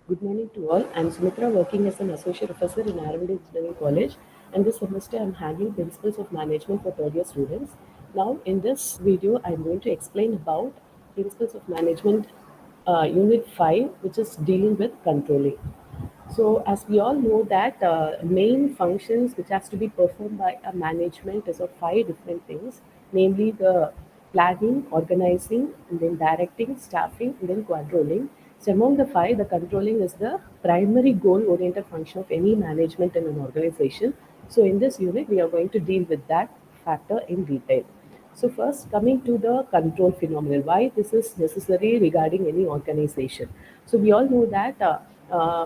Good morning to all. I'm Sumitra, working as an associate professor in Aravind Engineering College, and this semester I'm handling principles of management for third year students. Now, in this video, I'm going to explain about principles of management, unit 5, which is dealing with controlling. So, as we all know that main functions which has to be performed by a management is of five different things, namely the planning, organizing, and then directing, staffing, and then controlling. So, among the five, the controlling is the primary goal-oriented function of any management in an organization. So, in this unit, we are going to deal with that factor in detail. So first, coming to the control phenomenon, why this is necessary regarding any organization. So we all know that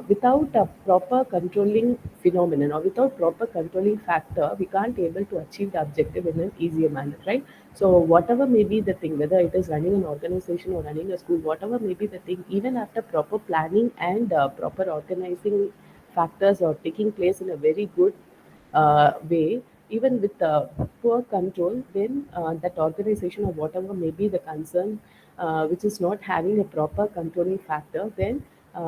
without a proper controlling phenomenon or without proper controlling factor, we can't able to achieve the objective in an easier manner, right? So whatever may be the thing, whether it is running an organization or running a school, whatever may be the thing, even after proper planning and proper organizing factors are taking place in a very good way, even with poor control, then that organization or whatever may be the concern, which is not having a proper controlling factor, then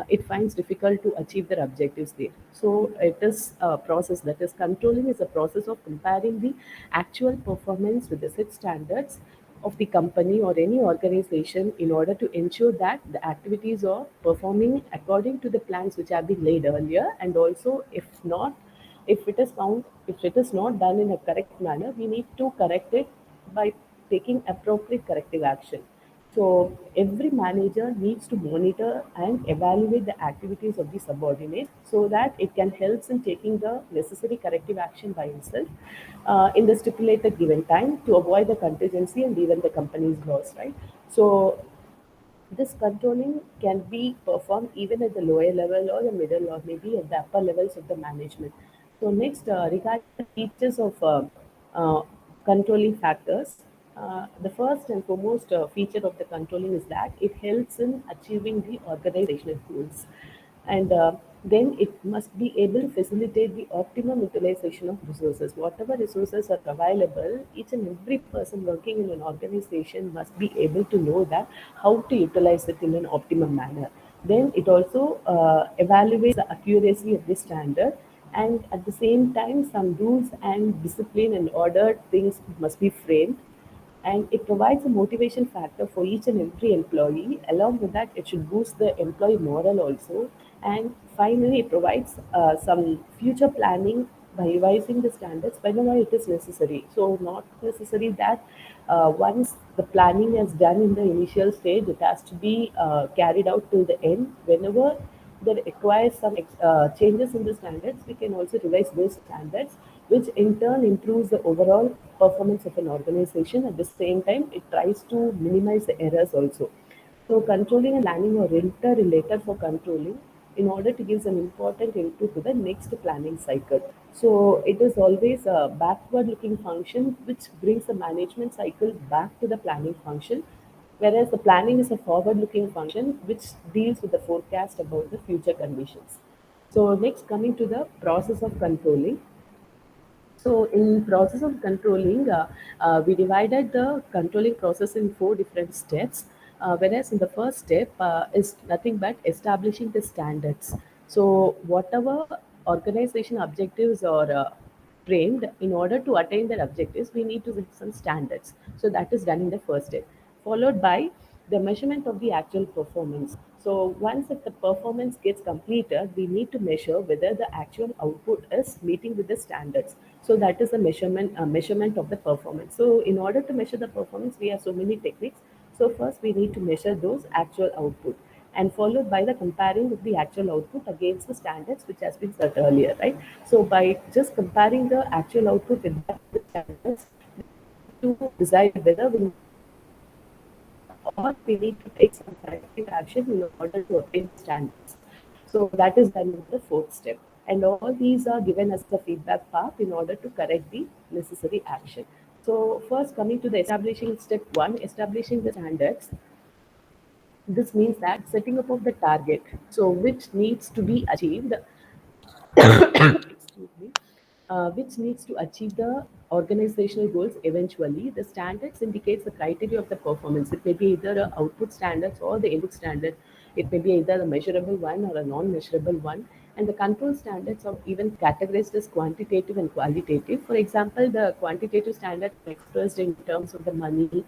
it finds difficult to achieve their objectives there. So it is a process, that is controlling is a process of comparing the actual performance with the set standards of the company or any organization in order to ensure that the activities are performing according to the plans which have been laid earlier, and also if not, if it is not done in a correct manner, we need to correct it by taking appropriate corrective action. So every manager needs to monitor and evaluate the activities of the subordinate so that it can help in taking the necessary corrective action by itself in the stipulated given time to avoid the contingency and even the company's loss, right? So this controlling can be performed even at the lower level or the middle or maybe at the upper levels of the management. So next, regarding the features of uh, controlling factors, the first and foremost feature of the controlling is that it helps in achieving the organizational goals, and then it must be able to facilitate the optimum utilization of resources. Whatever resources are available, each and every person working in an organization must be able to know that how to utilize it in an optimum manner. Then it also evaluates the accuracy of the standard, and at the same time some rules and discipline and ordered things must be framed, and it provides a motivation factor for each and every employee. Along with that, it should boost the employee morale also. And finally, it provides some future planning by revising the standards whenever it is necessary. So not necessary that once the planning is done in the initial stage, it has to be carried out till the end. Whenever that requires some changes in the standards, we can also revise those standards, which in turn improves the overall performance of an organization. At the same time, it tries to minimize the errors also. So, controlling and planning are interrelated for controlling in order to give some important input to the next planning cycle. So, it is always a backward looking function which brings the management cycle back to the planning function, whereas the planning is a forward-looking function which deals with the forecast about the future conditions. So next, coming to the process of controlling. So in process of controlling, we divided the controlling process in four different steps. Whereas in the first step is nothing but establishing the standards. So whatever organization objectives are framed, in order to attain their objectives, we need to set some standards. So that is done in the first step, followed by the measurement of the actual performance. So once if the performance gets completed, we need to measure whether the actual output is meeting with the standards. So that is a measurement of the performance. So in order to measure the performance, we have so many techniques. So first we need to measure those actual output, and followed by the comparing of the actual output against the standards which has been set earlier, right? So by just comparing the actual output with the standards to decide whether we or we need to take some corrective action in order to obtain standards. So that is done in the fourth step. And all these are given as a feedback path in order to correct the necessary action. So first, coming to the establishing step one, establishing the standards. This means that setting up of the target, so which needs to be achieved, excuse me, which needs to achieve the organizational goals eventually. The standards indicates the criteria of the performance. It may be either a output standards or the input standard. It may be either a measurable one or a non-measurable one. And the control standards are even categorized as quantitative and qualitative. For example, the quantitative standards are expressed in terms of the money,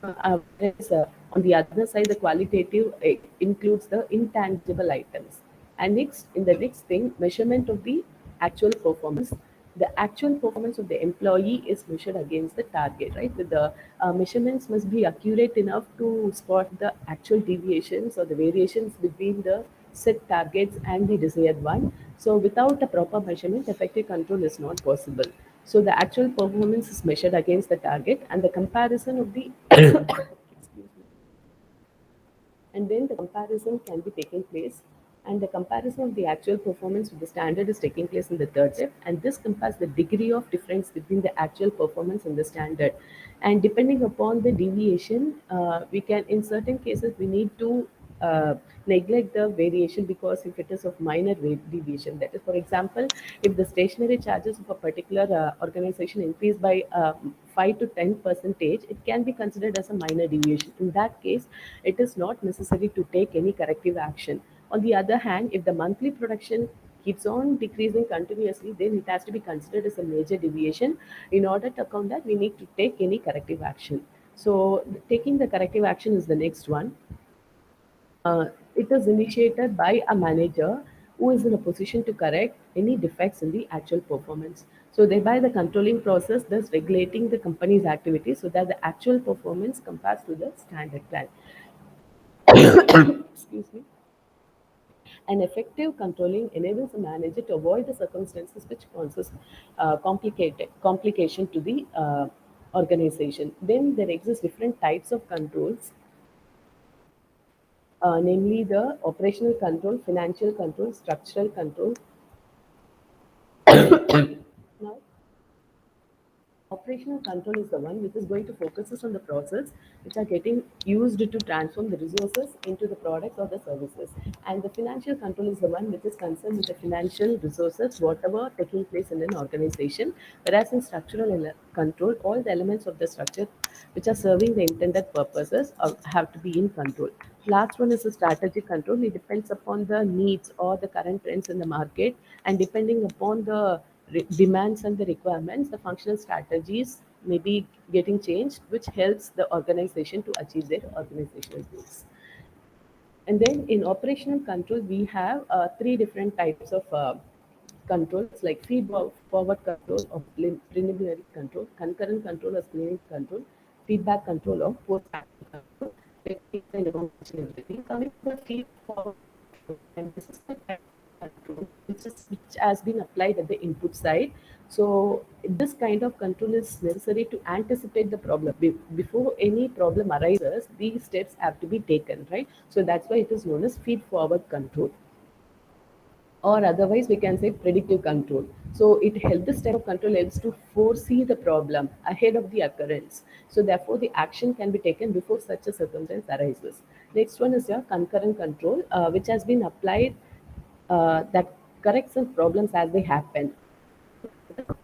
whereas on the other side, the qualitative includes the intangible items. And next, in the next thing, measurement of the actual performance. The actual performance of the employee is measured against the target, right? With the measurements must be accurate enough to spot the actual deviations or the variations between the set targets and the desired one. So without a proper measurement, effective control is not possible. So the actual performance is measured against the target, and the comparison of the and then the comparison can be taking place, and the comparison of the actual performance with the standard is taking place in the third step, and this compares the degree of difference between the actual performance and the standard. And depending upon the deviation, we can, in certain cases, we need to uh, neglect the variation, because if it is of minor deviation, that is, for example, if the stationary charges of a particular organization increase by 5 to 10 percentage, it can be considered as a minor deviation. In that case, it is not necessary to take any corrective action. On the other hand, if the monthly production keeps on decreasing continuously, then it has to be considered as a major deviation. In order to account that, we need to take any corrective action. So taking the corrective action is the next one. It is initiated by a manager who is in a position to correct any defects in the actual performance. So, thereby the controlling process, thus regulating the company's activities so that the actual performance compares to the standard plan. Excuse me. An effective controlling enables a manager to avoid the circumstances which causes complication to the organization. Then there exist different types of controls, namely the operational control, financial control, structural control. Now, operational control is the one which is going to focus on the process which are getting used to transform the resources into the products or the services. And the financial control is the one which is concerned with the financial resources, whatever taking place in an organization. Whereas in structural control, all the elements of the structure which are serving the intended purposes have to be in control. Last one is the strategic control. It depends upon the needs or the current trends in the market, and depending upon the demands and the requirements, the functional strategies may be getting changed, which helps the organization to achieve their organizational goals. And then in operational control, we have three different types of controls, like forward control of preliminary control, concurrent control or screening control, feedback control of post control, techniques and information everything. Coming to the feed forward control, and this is the type of control which has been applied at the input side. So this kind of control is necessary to anticipate the problem. Before any problem arises, these steps have to be taken, right? So that's why it is known as feed forward control, or otherwise we can say predictive control. So it helps, this type of control helps to foresee the problem ahead of the occurrence, so therefore the action can be taken before such a circumstance arises. Next one is your concurrent control, which has been applied, that corrects some problems as they happen.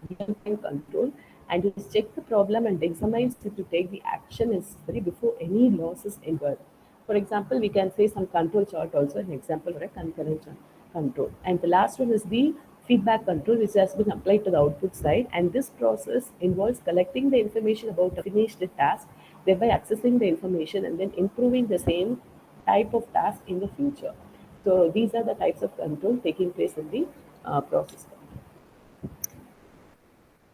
Real-time control, and it check the problem and examines it to take the action necessary before any loss is incurred. For example, we can say some control chart also an example for a concurrent control. And the last one is the feedback control, which has been applied to the output side. And this process involves collecting the information about a finished task, thereby accessing the information and then improving the same type of task in the future. So these are the types of control taking place in the process.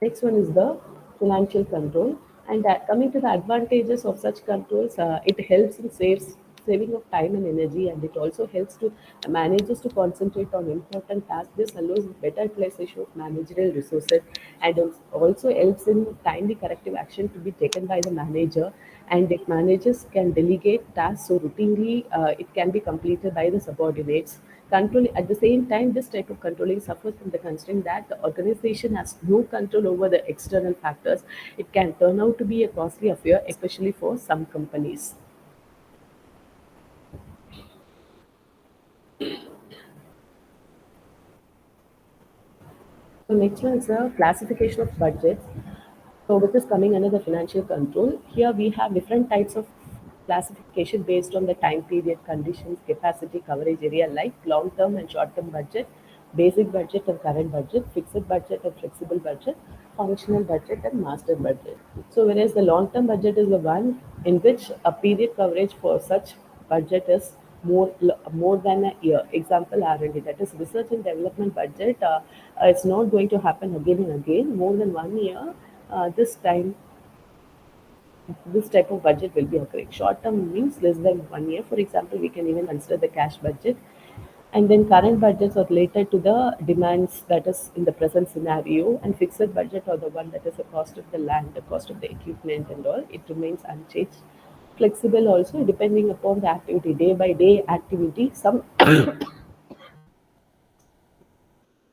Next one is the financial control. And coming to the advantages of such controls, it helps in saving of time and energy, and it also helps to managers to concentrate on important tasks. This allows better utilization of managerial resources, and also helps in timely corrective action to be taken by the manager. And if managers can delegate tasks so routinely, it can be completed by the subordinates. Control at the same time, this type of controlling suffers from the constraint that the organization has no control over the external factors. It can turn out to be a costly affair, especially for some companies. So next one is the classification of budgets. So which is coming under the financial control. Here we have different types of classification based on the time period, conditions, capacity, coverage area like long-term and short-term budget, basic budget and current budget, fixed budget and flexible budget, functional budget and master budget. So whereas the long-term budget is the one in which a period coverage for such budget is more than a year. Example R&D, that is research and development budget. It's not going to happen again and again. More than 1 year, this type of budget will be occurring. Short term means less than 1 year. For example, we can even consider the cash budget. And then current budgets are related to the demands that is in the present scenario, and fixed budget or the one that is the cost of the land, the cost of the equipment and all, it remains unchanged. Flexible also depending upon the activity, day by day activity. Some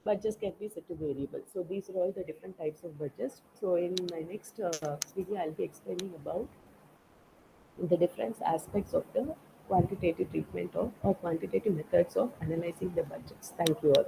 budgets can be set to variable. So these are all the different types of budgets. So in my next video, I'll be explaining about the different aspects of the quantitative treatment of or quantitative methods of analyzing the budgets. Thank you all.